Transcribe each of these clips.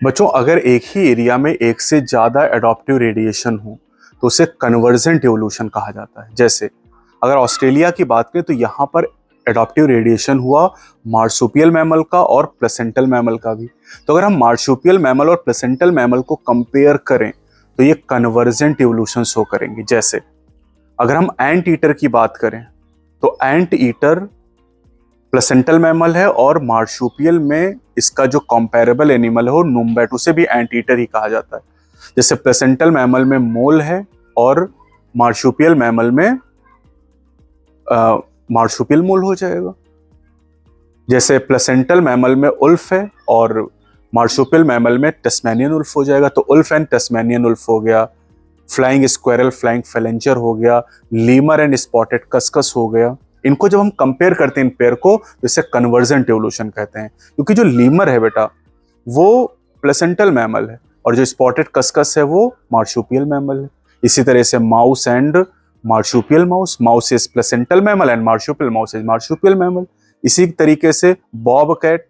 बच्चों, अगर एक ही एरिया में एक से ज़्यादा एडॉप्टिव रेडिएशन हो तो उसे कन्वर्जेंट एवोल्यूशन कहा जाता है। जैसे अगर ऑस्ट्रेलिया की बात करें तो यहाँ पर एडॉप्टिव रेडिएशन हुआ मार्सुपियल मैमल का और प्लेसेंटल मैमल का भी। तो अगर हम मार्सुपियल मैमल और प्लेसेंटल मैमल को कंपेयर करें तो ये कन्वर्जेंट एवोल्यूशन शो करेंगे। जैसे अगर हम एंट ईटर की बात करें तो एंट ईटर प्लेसेंटल मैमल है और मार्सुपियल में इसका जो कंपैरेबल एनिमल है वो नुम्बैट, उसे भी एंट ईटर ही कहा जाता है। जैसे प्लेसेंटल मैमल में मोल है और मार्सुपियल मैमल में मार्सुपियल मोल हो जाएगा। जैसे प्लेसेंटल मैमल में उल्फ है और मार्सुपियल मैमल में टस्मेनियन उल्फ हो जाएगा। तो उल्फ एंड टस्मेनियन उल्फ हो गया, फ्लाइंग स्क्वेरल फ्लाइंग फेलेंजर हो गया, लीमर एंड स्पॉटेड कस्कस हो गया। इनको जब हम कंपेयर करते हैं इन पेयर को तो इसे कन्वर्जेंट एवोल्यूशन कहते हैं, क्योंकि जो लीमर है बेटा वो प्लेसेंटल मैमल है और जो स्पॉटेड कस्कस है वो मार्सुपियल मैमल है। इसी तरह से mouse and marsupial mouse, mouse is placental mammal and marsupial mouse is marsupial mammal. इसी तरीके से बॉब कैट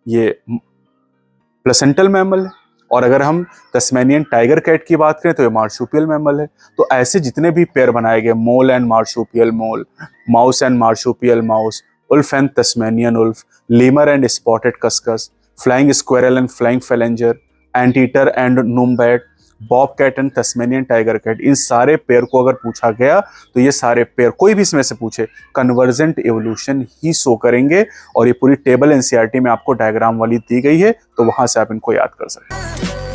ये प्लेसेंटल मैमल है और अगर हम तस्मेनियन टाइगर कैट की बात करें तो ये मार्सुपियल मैमल है। तो ऐसे जितने भी पेयर बनाए गए, mole and marsupial mole, mouse and marsupial mouse, wolf and Tasmanian wolf, lemur and spotted cuscus, flying squirrel and flying phalanger, anteater and numbat, bobcat and Tasmanian tiger cat, इन सारे pair को अगर पूछा गया तो ये सारे pair कोई भी इसमें से पूछे कन्वर्जेंट एवोल्यूशन ही शो करेंगे। और ये पूरी टेबल एनसीईआरटी में आपको डायग्राम वाली दी गई है, तो वहां से आप इनको याद कर सकते हैं।